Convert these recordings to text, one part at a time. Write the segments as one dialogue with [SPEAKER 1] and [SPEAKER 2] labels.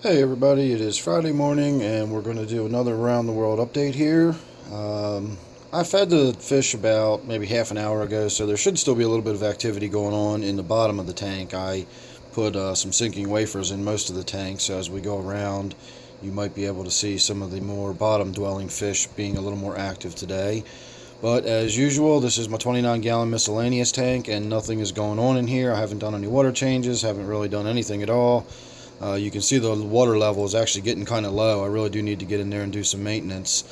[SPEAKER 1] Hey everybody, it is Friday morning and we're going to do another around the world update here. I fed the fish about maybe half an hour ago, so there should still be a little bit of activity going on in the bottom of the tank. I put some sinking wafers in most of the tank, so as we go around you might be able to see some of the more bottom dwelling fish being a little more active today. But as usual, this is my 29-gallon miscellaneous tank and nothing is going on in here. I haven't done any water changes, haven't really done anything at all. You can see the water level is actually getting kind of low. I really do need to get in there and do some maintenance.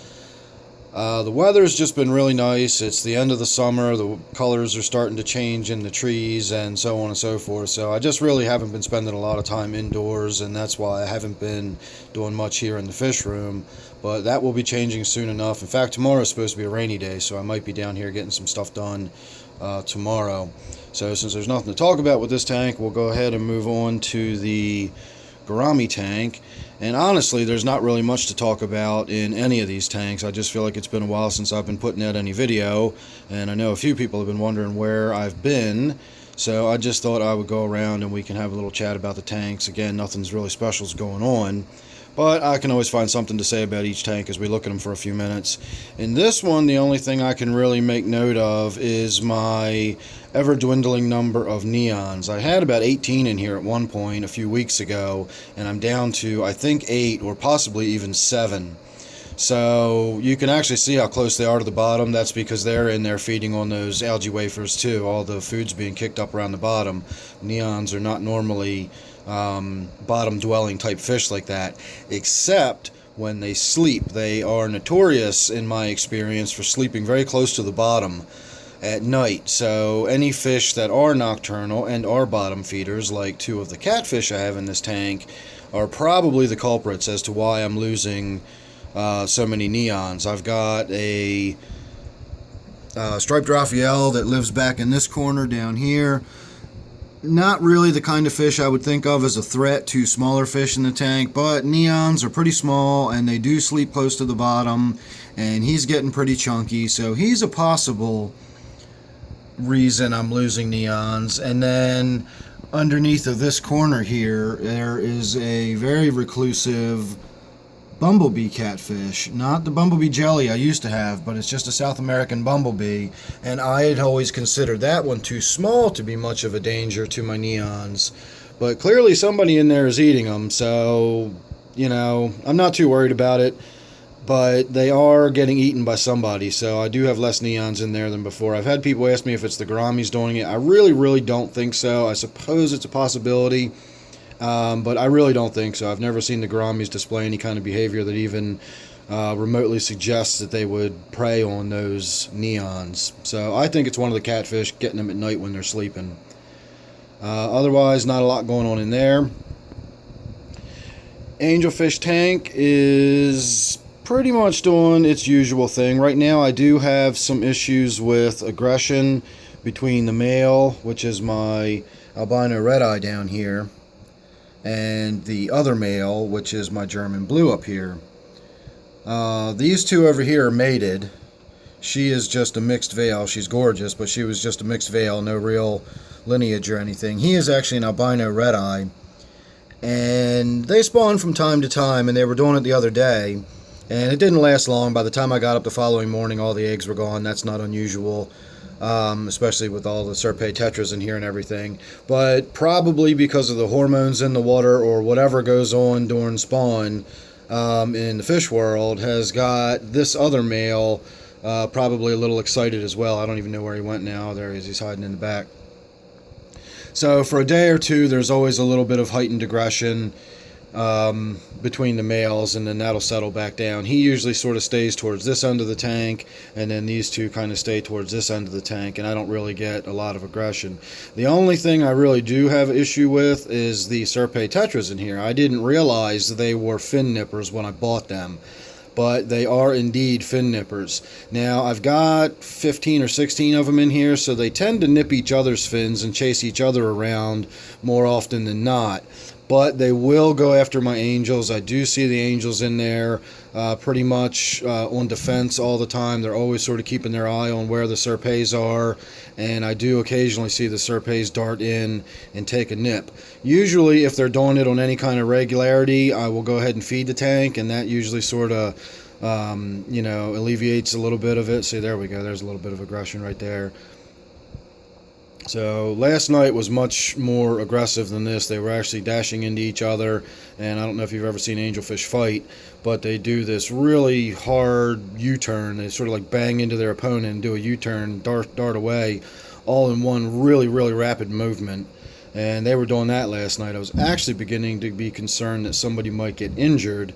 [SPEAKER 1] The weather's just been really nice. It's the end of the summer. The colors are starting to change in the trees and so on and so forth. So I just really haven't been spending a lot of time indoors, and that's why I haven't been doing much here in the fish room. But that will be changing soon enough. In fact, tomorrow is supposed to be a rainy day, so I might be down here getting some stuff done tomorrow. So since there's nothing to talk about with this tank, we'll go ahead and move on to the Gourami tank. And honestly, there's not really much to talk about in any of these tanks. I just feel like it's been a while since I've been putting out any video, and I know a few people have been wondering where I've been, so I just thought I would go around and we can have a little chat about the tanks. Again, nothing's really special going on, but I can always find something to say about each tank as we look at them for a few minutes. In this one, the only thing I can really make note of is my ever-dwindling number of neons. I had about 18 in here at one point a few weeks ago, and I'm down to, I think, 8 or possibly even 7. So you can actually see how close they are to the bottom. That's because they're in there feeding on those algae wafers too. All the food's being kicked up around the bottom. Neons are not normally bottom dwelling type fish like that, except when they sleep. They are notorious, in my experience, for sleeping very close to the bottom at night. So any fish that are nocturnal and are bottom feeders, like 2 of the catfish I have in this tank, are probably the culprits as to why I'm losing so many neons. I've got a striped Raphael that lives back in this corner down here. Not really the kind of fish I would think of as a threat to smaller fish in the tank, but neons are pretty small and they do sleep close to the bottom, and he's getting pretty chunky, so he's a possible reason I'm losing neons. And then underneath of this corner here, there is a very reclusive bumblebee catfish. Not the bumblebee jelly I used to have, but it's just a South American bumblebee, and I had always considered that one too small to be much of a danger to my neons. But clearly somebody in there is eating them, so, I'm not too worried about it. But they are getting eaten by somebody, so I do have less neons in there than before. I've had people ask me if it's the gouramis doing it. I really don't think so. I suppose it's a possibility, but I really don't think so. I've never seen the gouramis display any kind of behavior that even remotely suggests that they would prey on those neons. So I think it's one of the catfish getting them at night when they're sleeping. Otherwise, not a lot going on in there. Angelfish tank is pretty much doing its usual thing. Right now I do have some issues with aggression between the male, which is my albino red eye down here, and the other male, which is my German blue up here. These two over here are mated. She is just a mixed veil. She's gorgeous, but she was just a mixed veil, no real lineage or anything. He is actually an albino red eye, and they spawn from time to time, and they were doing it the other day, and it didn't last long. By the time I got up the following morning, all the eggs were gone. That's not unusual, especially with all the Serpae tetras in here and everything. But probably because of the hormones in the water or whatever goes on during spawn in the fish world has got this other male probably a little excited as well. I don't even know where he went now. There he is. He's hiding in the back. So for a day or two, there's always a little bit of heightened aggression between the males, and then that'll settle back down. He usually sort of stays towards this end of the tank, and then these two kind of stay towards this end of the tank, and I don't really get a lot of aggression. The only thing I really do have issue with is the Serpae tetras in here. I didn't realize they were fin nippers when I bought them, but they are indeed fin nippers. Now, I've got 15 or 16 of them in here, so they tend to nip each other's fins and chase each other around more often than not. but they will go after my angels. I do see the angels in there pretty much on defense all the time. They're always sort of keeping their eye on where the Serpes are, and I do occasionally see the Serpes dart in and take a nip. Usually if they're doing it on any kind of regularity, I will go ahead and feed the tank, and that usually sort of alleviates a little bit of it. See, there we go, there's a little bit of aggression right there. So last night was much more aggressive than this. They were actually dashing into each other, and I don't know if you've ever seen angelfish fight, but they do this really hard U-turn. They sort of like bang into their opponent and do a U-turn, dart away, all in one really, really rapid movement. And they were doing that last night. I was actually beginning to be concerned that somebody might get injured.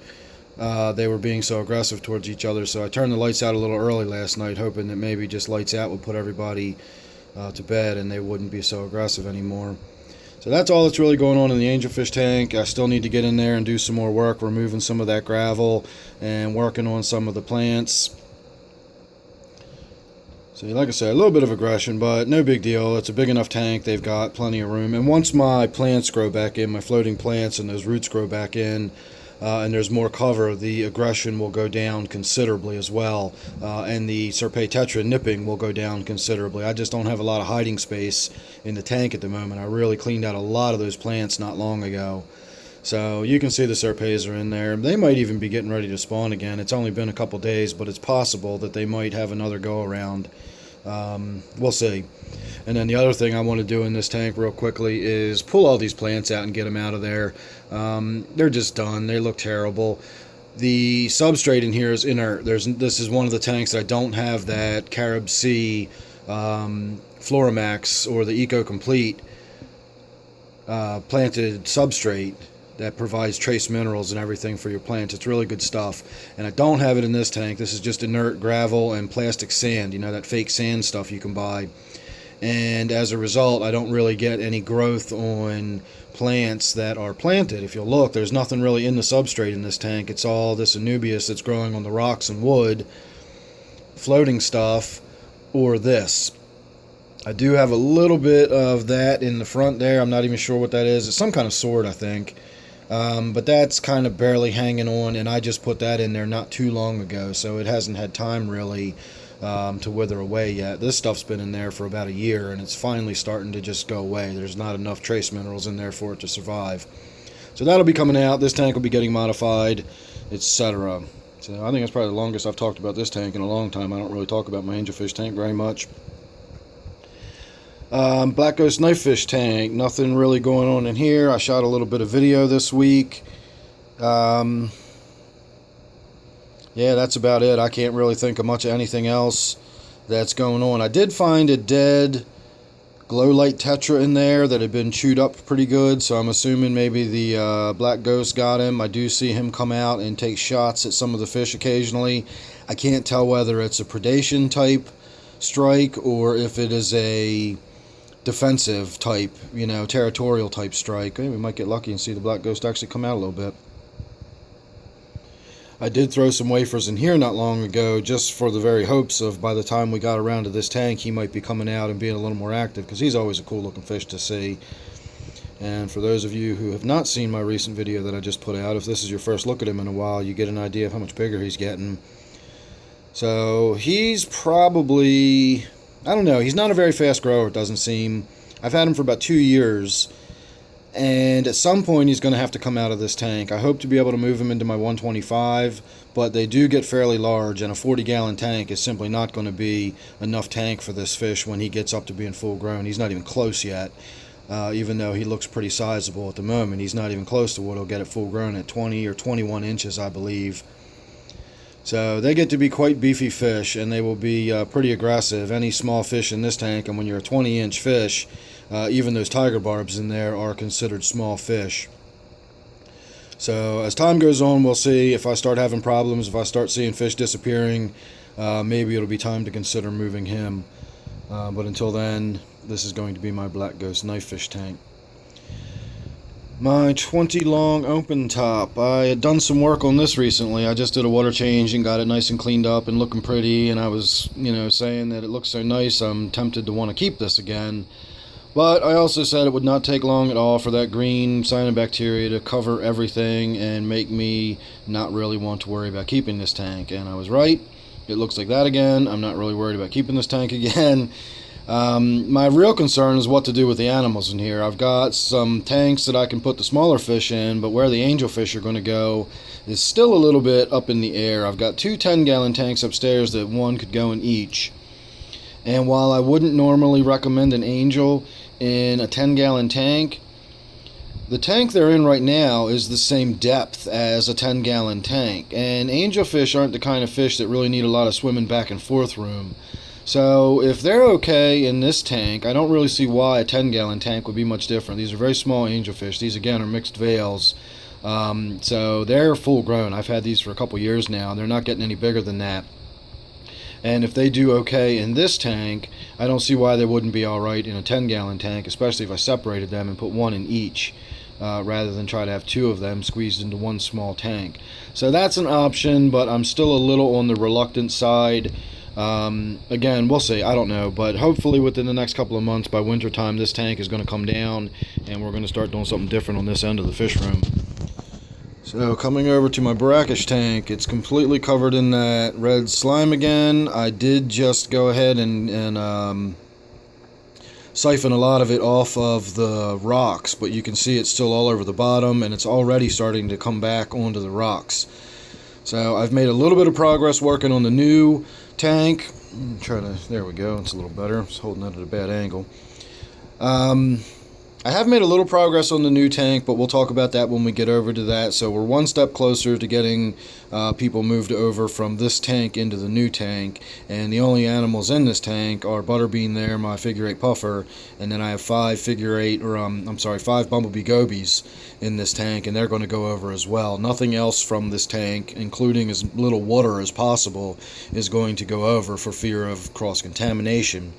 [SPEAKER 1] They were being so aggressive towards each other, so I turned the lights out a little early last night, hoping that maybe just lights out would put everybody to bed and they wouldn't be so aggressive anymore. So that's all that's really going on in the angelfish tank. I still need to get in there and do some more work, removing some of that gravel and working on some of the plants. So like I said, a little bit of aggression, but no big deal. It's a big enough tank. They've got plenty of room. And once my plants grow back in, my floating plants and those roots grow back in, and there's more cover, the aggression will go down considerably as well, and the Serpae tetra nipping will go down considerably. I just don't have a lot of hiding space in the tank at the moment. I really cleaned out a lot of those plants not long ago. So you can see the Serpaes are in there. They might even be getting ready to spawn again. It's only been a couple days, but it's possible that they might have another go around. We'll see. And then the other thing I want to do in this tank real quickly is pull all these plants out and get them out of there. They're just done. They look terrible. The substrate in here is inert. This is one of the tanks that I don't have that Carib Sea Floramax or the Eco Complete planted substrate that provides trace minerals and everything for your plants. It's really good stuff. And I don't have it in this tank. This is just inert gravel and plastic sand, you know, that fake sand stuff you can buy. And as a result, I don't really get any growth on plants that are planted. If you'll look, there's nothing really in the substrate in this tank. It's all this Anubias that's growing on the rocks and wood, floating stuff, or this. I do have a little bit of that in the front there. I'm not even sure what that is. It's some kind of sword, I think. But that's kind of barely hanging on, and I just put that in there not too long ago, so it hasn't had time really to wither away yet. This stuff's been in there for about a year, and it's finally starting to just go away. There's not enough trace minerals in there for it to survive. So that'll be coming out. This tank will be getting modified, etc. So I think that's probably the longest I've talked about this tank in a long time. I don't really talk about my angelfish tank very much. Black Ghost Knifefish tank, nothing really going on in here. I shot a little bit of video this week. Yeah, that's about it. I can't really think of much of anything else that's going on. I did find a dead glow light tetra in there that had been chewed up pretty good, so I'm assuming maybe the Black Ghost got him. I do see him come out and take shots at some of the fish occasionally. I can't tell whether it's a predation type strike or if it is a defensive type, you know, territorial type strike. Hey, we might get lucky and see the Black Ghost actually come out a little bit. I did throw some wafers in here not long ago just for the very hopes of by the time we got around to this tank he might be coming out and being a little more active, because he's always a cool looking fish to see. And for those of you who have not seen my recent video that I just put out, if this is your first look at him in a while, you get an idea of how much bigger he's getting. So he's probably, I don't know, he's not a very fast grower, it doesn't seem. I've had him for about 2 years, and at some point he's going to have to come out of this tank. I hope to be able to move him into my 125, but they do get fairly large, and a 40-gallon tank is simply not going to be enough tank for this fish when he gets up to being full grown. He's not even close yet, even though he looks pretty sizable at the moment. He's not even close to what he'll get at full grown at 20 or 21 inches, I believe. So they get to be quite beefy fish, and they will be pretty aggressive. Any small fish in this tank, and when you're a 20-inch fish, even those tiger barbs in there are considered small fish. So as time goes on, we'll see. If I start having problems, if I start seeing fish disappearing, maybe it'll be time to consider moving him. But until then, this is going to be my Black Ghost Knifefish tank. My 20 long open top. I had done some work on this recently. I just did a water change and got it nice and cleaned up and looking pretty, and I was, saying that it looks so nice I'm tempted to want to keep this again. But I also said it would not take long at all for that green cyanobacteria to cover everything and make me not really want to worry about keeping this tank. And I was right. It looks like that again. I'm not really worried about keeping this tank again. My real concern is what to do with the animals in here. I've got some tanks that I can put the smaller fish in, but where the angelfish are going to go is still a little bit up in the air. I've got two 10-gallon tanks upstairs that one could go in each. And while I wouldn't normally recommend an angel in a 10-gallon tank, the tank they're in right now is the same depth as a 10-gallon tank. And angelfish aren't the kind of fish that really need a lot of swimming back and forth room. So if they're okay in this tank, I don't really see why a 10-gallon tank would be much different. These are very small angelfish. These, again, are mixed veils. So they're full grown. I've had these for a couple years now. They're not getting any bigger than that. And if they do okay in this tank, I don't see why they wouldn't be all right in a 10-gallon tank, especially if I separated them and put one in each, rather than try to have two of them squeezed into one small tank. So that's an option, but I'm still a little on the reluctant side. Again, we'll see. I don't know, but hopefully within the next couple of months, by winter time, this tank is going to come down and we're going to start doing something different on this end of the fish room. So coming over to my brackish tank, it's completely covered in that red slime again. I did just go ahead and siphon a lot of it off of the rocks, but you can see it's still all over the bottom and it's already starting to come back onto the rocks. So I've made a little bit of progress working on the new tank. There we go, it's a little better. I was holding that at a bad angle. I have made a little progress on the new tank, but we'll talk about that when we get over to that. So we're one step closer to getting people moved over from this tank into the new tank. And the only animals in this tank are Butterbean there, my figure 8 puffer, and then I have five bumblebee gobies in this tank, and they're going to go over as well. Nothing else from this tank, including as little water as possible, is going to go over for fear of cross-contamination.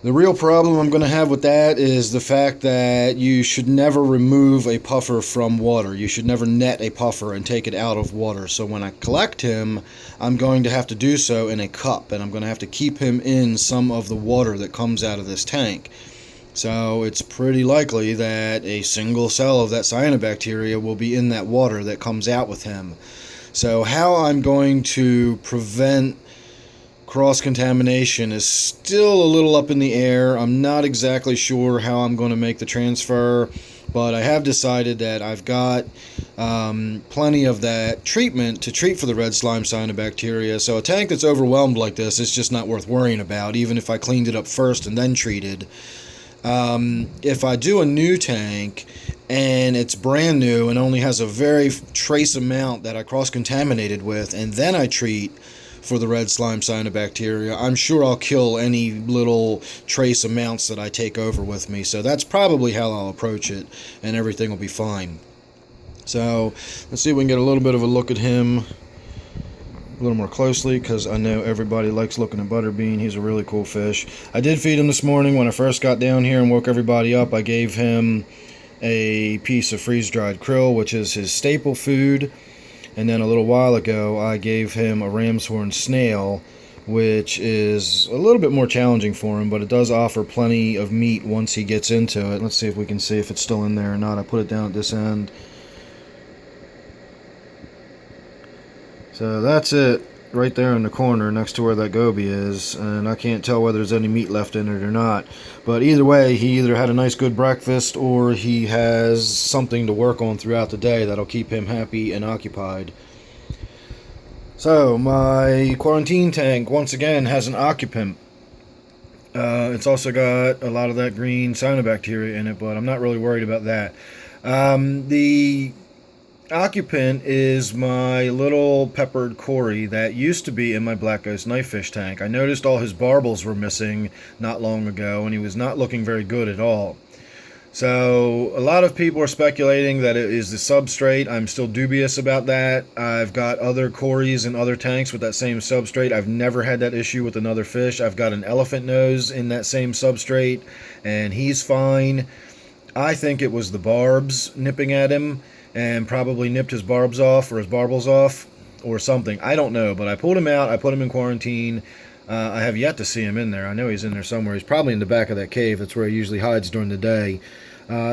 [SPEAKER 1] The real problem I'm going to have with that is the fact that you should never remove a puffer from water. You should never net a puffer and take it out of water. So when I collect him, I'm going to have to do so in a cup, and I'm going to have to keep him in some of the water that comes out of this tank. So it's pretty likely that a single cell of that cyanobacteria will be in that water that comes out with him. So how I'm going to prevent cross-contamination is still a little up in the air. I'm not exactly sure how I'm going to make the transfer, but I have decided that I've got plenty of that treatment to treat for the red slime cyanobacteria. So a tank that's overwhelmed like this is just not worth worrying about, even if I cleaned it up first and then treated. If I do a new tank and it's brand new and only has a very trace amount that I cross-contaminated with, and then I treat for the red slime cyanobacteria, I'm sure I'll kill any little trace amounts that I take over with me. So that's probably how I'll approach it, and everything will be fine. So let's see if we can get a little bit of a look at him a little more closely, because I know everybody likes looking at Butterbean. He's a really cool fish. I did feed him this morning when I first got down here and woke everybody up. I gave him a piece of freeze-dried krill, which is his staple food. And then a little while ago, I gave him a ram's horn snail, which is a little bit more challenging for him, but it does offer plenty of meat once he gets into it. Let's see if we can see if it's still in there or not. I put it down at this end. So that's it, right there in the corner next to where that goby is, and I can't tell whether there's any meat left in it or not. But either way, he either had a nice good breakfast or he has something to work on throughout the day that'll keep him happy and occupied. So my quarantine tank once again has an occupant. It's also got a lot of that green cyanobacteria in it, but I'm not really worried about that. The occupant is my little peppered Cory that used to be in my Black Ghost knifefish tank. I noticed all his barbels were missing not long ago, and he was not looking very good at all. So a lot of people are speculating that it is the substrate. I'm still dubious about that. I've got other Corys in other tanks with that same substrate. I've never had that issue with another fish. I've got an elephant nose in that same substrate, and he's fine. I think it was the barbs nipping at him, and probably nipped his barbs off or his barbels off or something. I don't know, but I pulled him out. I put him in quarantine. I have yet to see him in there. I know he's in there somewhere. He's probably in the back of that cave. That's where he usually hides during the day.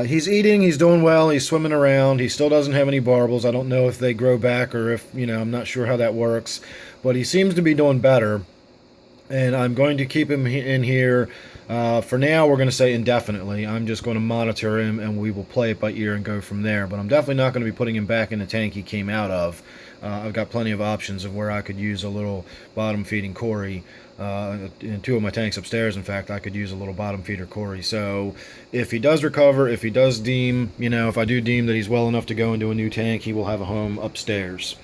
[SPEAKER 1] He's eating. He's doing well. He's swimming around. He still doesn't have any barbels. I don't know if they grow back or if, I'm not sure how that works. But he seems to be doing better. And I'm going to keep him in here. For now, we're going to say indefinitely. I'm just going to monitor him, and we will play it by ear and go from there. But I'm definitely not going to be putting him back in the tank he came out of. I've got plenty of options of where I could use a little bottom feeding Cory. In two of my tanks upstairs, in fact, I could use a little bottom feeder Cory. So if he does recover, if he does deem, if I do deem that he's well enough to go into a new tank, he will have a home upstairs.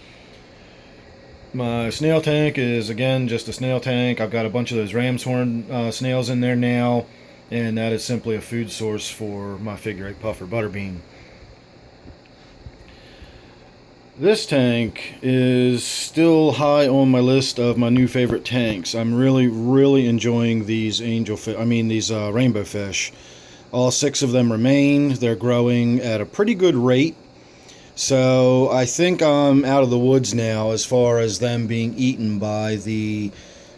[SPEAKER 1] My snail tank is, again, just a snail tank. I've got a bunch of those ram's horn snails in there now, and that is simply a food source for my figure 8 puffer butterbean. This tank is still high on my list of my new favorite tanks. I'm really, really enjoying these rainbow fish. All 6 of them remain. They're growing at a pretty good rate. So I think I'm out of the woods now as far as them being eaten by the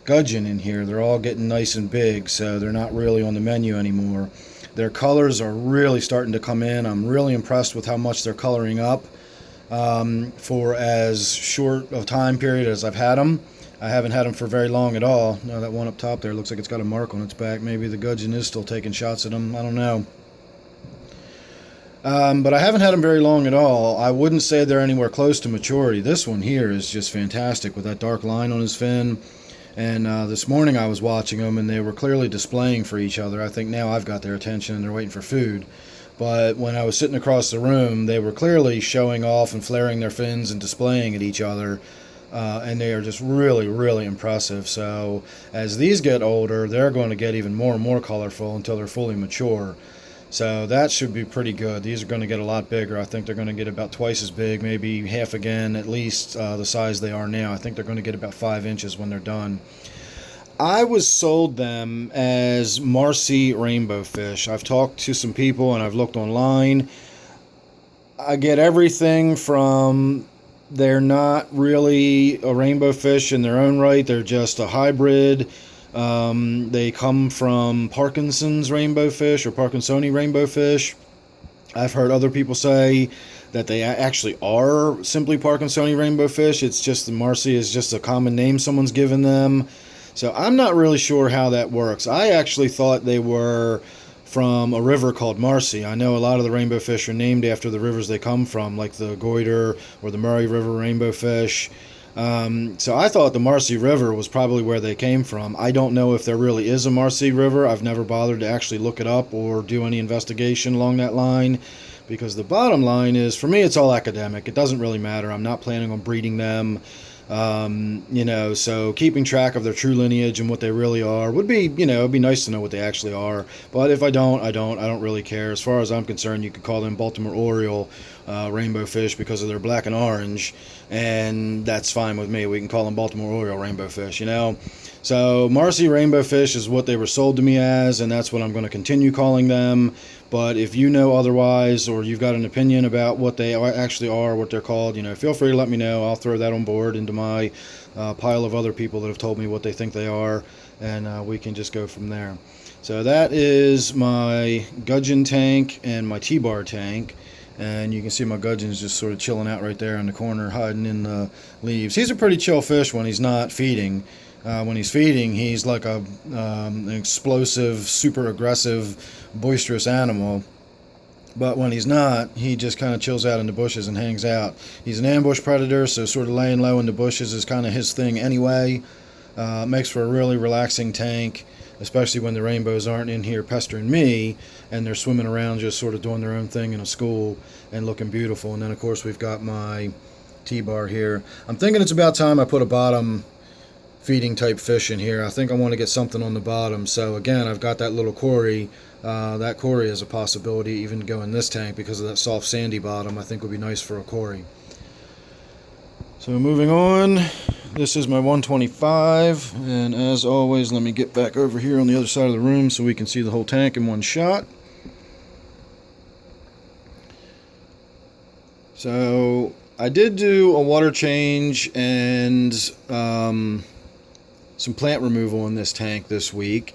[SPEAKER 1] gudgeon in here. They're all getting nice and big, so they're not really on the menu anymore. Their colors are really starting to come in. I'm really impressed with how much they're coloring up for as short a time period as I've had them. I haven't had them for very long at all. Now that one up top there looks like it's got a mark on its back. Maybe the gudgeon is still taking shots at them. I don't know. But I haven't had them very long at all. I wouldn't say they're anywhere close to maturity. This one here is just fantastic with that dark line on his fin. And this morning I was watching them, and they were clearly displaying for each other. I think now I've got their attention and they're waiting for food. But when I was sitting across the room, they were clearly showing off and flaring their fins and displaying at each other. And they are just really, really impressive. So as these get older, they're going to get even more and more colorful until they're fully mature. So that should be pretty good. These are going to get a lot bigger. I think they're going to get about twice as big, maybe half again, at least the size they are now. I think they're going to get about 5 inches when they're done. I was sold them as Marcy rainbow fish. I've talked to some people and I've looked online. I get everything from they're not really a rainbow fish in their own right. They're just a hybrid. They come from Parkinson's rainbow fish or Parkinsoni rainbow fish. I've heard other people say that they actually are simply Parkinsoni rainbow fish. It's just the Marcy is just a common name someone's given them. So I'm not really sure how that works. I actually thought they were from a river called Marcy. I know a lot of the rainbow fish are named after the rivers they come from, like the Goiter or the Murray River rainbow fish. So I thought the Marcy River was probably where they came from. I don't know if there really is a Marcy River. I've never bothered to actually look it up or do any investigation along that line, because the bottom line is, for me, it's all academic. It doesn't really matter. I'm not planning on breeding them. So keeping track of their true lineage and what they really are would be, it'd be nice to know what they actually are. But if I don't, I don't really care. As far as I'm concerned, you could call them Baltimore Oriole rainbow fish because of their black and orange, and that's fine with me. We can call them Baltimore Oriole rainbow fish, So Marcy rainbow fish is what they were sold to me as, and that's what I'm going to continue calling them. But if you know otherwise, or you've got an opinion about what they actually are, what they're called, feel free to let me know. I'll throw that on board into my pile of other people that have told me what they think they are, and we can just go from there. So that is my gudgeon tank and my T-bar tank. And you can see my gudgeon's just sort of chilling out right there in the corner, hiding in the leaves. He's a pretty chill fish when he's not feeding. When he's feeding, he's like an explosive, super aggressive, boisterous animal. But when he's not, he just kind of chills out in the bushes and hangs out. He's an ambush predator, so sort of laying low in the bushes is kind of his thing anyway. Makes for a really relaxing tank, especially when the rainbows aren't in here pestering me and they're swimming around just sort of doing their own thing in a school and looking beautiful. And then, of course, we've got my T-bar here. I'm thinking it's about time I put a bottom feeding type fish in here. I think I want to get something on the bottom. So again, I've got that little Cory. That Cory is a possibility even to go in this tank because of that soft sandy bottom. I think would be nice for a Cory. So moving on, this is my 125, and as always, let me get back over here on the other side of the room so we can see the whole tank in one shot. So I did do a water change and some plant removal in this tank this week.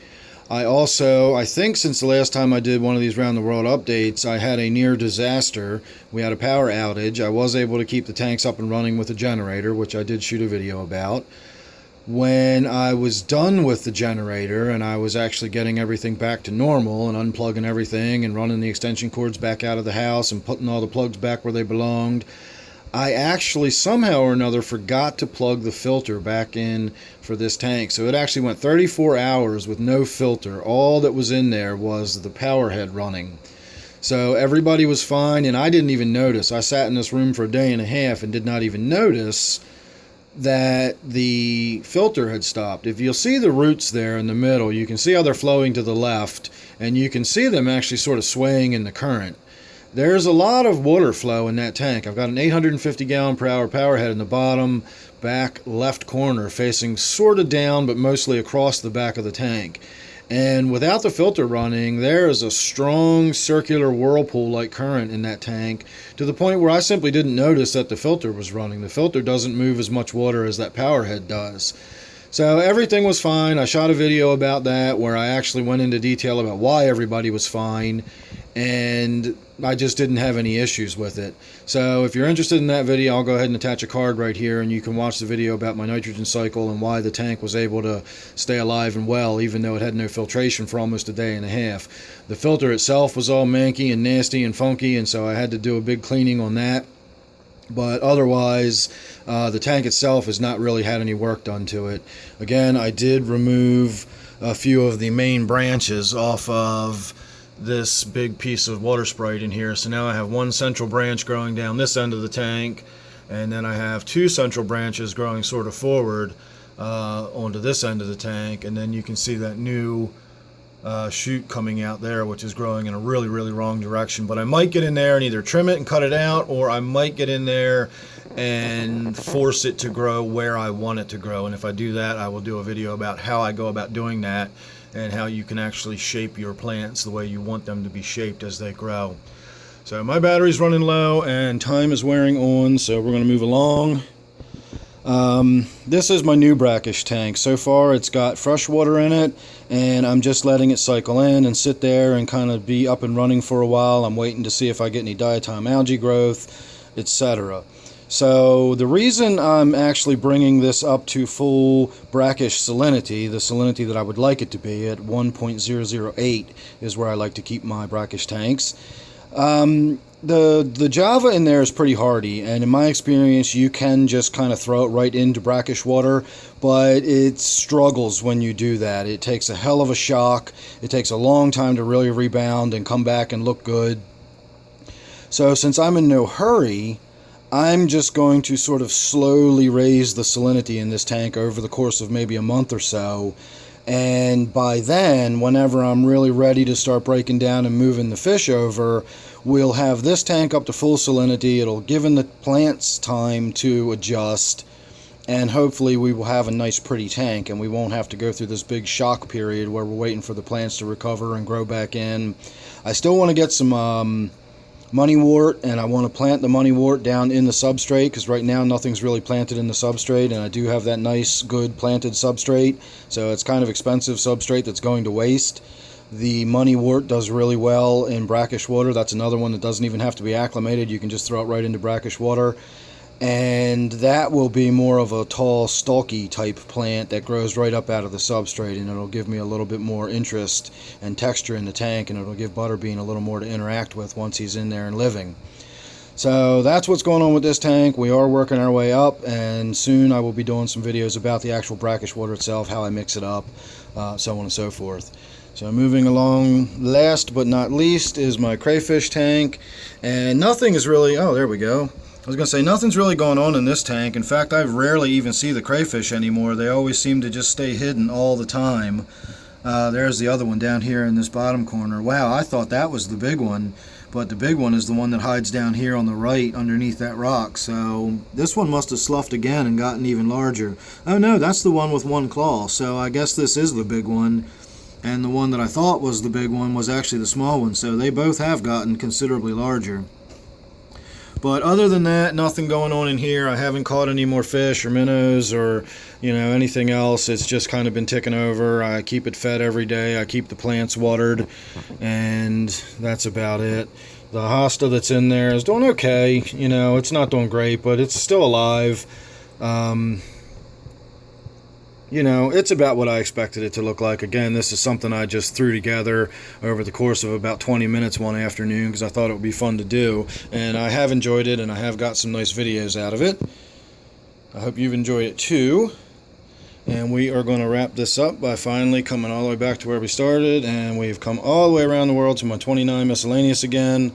[SPEAKER 1] I think since the last time I did one of these round the world updates, I had a near disaster. We had a power outage. I was able to keep the tanks up and running with a generator, which I did shoot a video about. When I was done with the generator and I was actually getting everything back to normal and unplugging everything and running the extension cords back out of the house and putting all the plugs back where they belonged, I actually somehow or another forgot to plug the filter back in for this tank. So it actually went 34 hours with no filter. All that was in there was the power head running. So everybody was fine, and I didn't even notice. I sat in this room for a day and a half and did not even notice that the filter had stopped. If you'll see the roots there in the middle, you can see how they're flowing to the left, and you can see them actually sort of swaying in the current. There's a lot of water flow in that tank. I've got an 850 gallon per hour power head in the bottom back left corner, facing sort of down but mostly across the back of the tank. And without the filter running, there is a strong circular whirlpool like current in that tank, to the point where I simply didn't notice that the filter was running. The filter doesn't move as much water as that power head does. So everything was fine. I shot a video about that where I actually went into detail about why everybody was fine, and I just didn't have any issues with it. So if you're interested in that video, I'll go ahead and attach a card right here, and you can watch the video about my nitrogen cycle and why the tank was able to stay alive and well even though it had no filtration for almost a day and a half. The filter itself was all manky and nasty and funky, and so I had to do a big cleaning on that. But otherwise, the tank itself has not really had any work done to it. Again, I did remove a few of the main branches off of this big piece of water sprite in here. So now I have one central branch growing down this end of the tank, and then I have two central branches growing sort of forward onto this end of the tank, and then you can see that new shoot coming out there, which is growing in a really, really wrong direction. But I might get in there and either trim it and cut it out, or I might get in there and force it to grow where I want it to grow. And if I do that, I will do a video about how I go about doing that and how you can actually shape your plants the way you want them to be shaped as they grow. So my battery's running low and time is wearing on, so we're going to move along. This is my new brackish tank. So far it's got fresh water in it, and I'm just letting it cycle in and sit there and kind of be up and running for a while. I'm waiting to see if I get any diatom algae growth, etc. So the reason I'm actually bringing this up to full brackish salinity, the salinity that I would like it to be at 1.008 is where I like to keep my brackish tanks. The Java in there is pretty hardy, and in my experience you can just kind of throw it right into brackish water, but it struggles when you do that. It takes a hell of a shock. It takes a long time to really rebound and come back and look good. So since I'm in no hurry, I'm just going to sort of slowly raise the salinity in this tank over the course of maybe a month or so. And by then, whenever I'm really ready to start breaking down and moving the fish over, we'll have this tank up to full salinity. It'll give the plants time to adjust, and hopefully we will have a nice pretty tank, and we won't have to go through this big shock period where we're waiting for the plants to recover and grow back in. I still want to get some moneywort, and I want to plant the moneywort down in the substrate, because right now nothing's really planted in the substrate, and I do have that nice good planted substrate, so it's kind of expensive substrate that's going to waste. The moneywort does really well in brackish water. That's another one that doesn't even have to be acclimated. You can just throw it right into brackish water, and that will be more of a tall, stalky type plant that grows right up out of the substrate, and it'll give me a little bit more interest and texture in the tank, and it'll give Butterbean a little more to interact with once he's in there and living. So that's what's going on with this tank. We are working our way up, and soon I will be doing some videos about the actual brackish water itself, how I mix it up, so on and so forth. So moving along, last but not least is my crayfish tank, and nothing is really, oh there we go. I was going to say, nothing's really going on in this tank. In fact, I rarely even see the crayfish anymore. They always seem to just stay hidden all the time. There's the other one down here in this bottom corner. Wow, I thought that was the big one, but the big one is the one that hides down here on the right underneath that rock. So this one must have sloughed again and gotten even larger. Oh no, that's the one with one claw. So I guess this is the big one, and the one that I thought was the big one was actually the small one. So they both have gotten considerably larger. But other than that, nothing going on in here. I haven't caught any more fish or minnows or, anything else. It's just kind of been ticking over. I keep it fed every day. I keep the plants watered, and that's about it. The hosta that's in there is doing okay. It's not doing great, but it's still alive. It's about what I expected it to look like. Again, this is something I just threw together over the course of about 20 minutes one afternoon because I thought it would be fun to do. And I have enjoyed it, and I have got some nice videos out of it. I hope you've enjoyed it too. And we are going to wrap this up by finally coming all the way back to where we started. And we've come all the way around the world to my 29 miscellaneous again.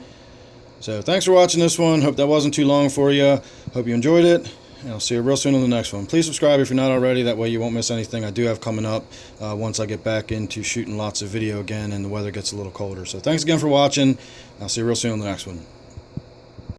[SPEAKER 1] So thanks for watching this one. Hope that wasn't too long for you. Hope you enjoyed it. And I'll see you real soon on the next one. Please subscribe if you're not already. That way you won't miss anything I do have coming up once I get back into shooting lots of video again and the weather gets a little colder. So thanks again for watching. I'll see you real soon on the next one.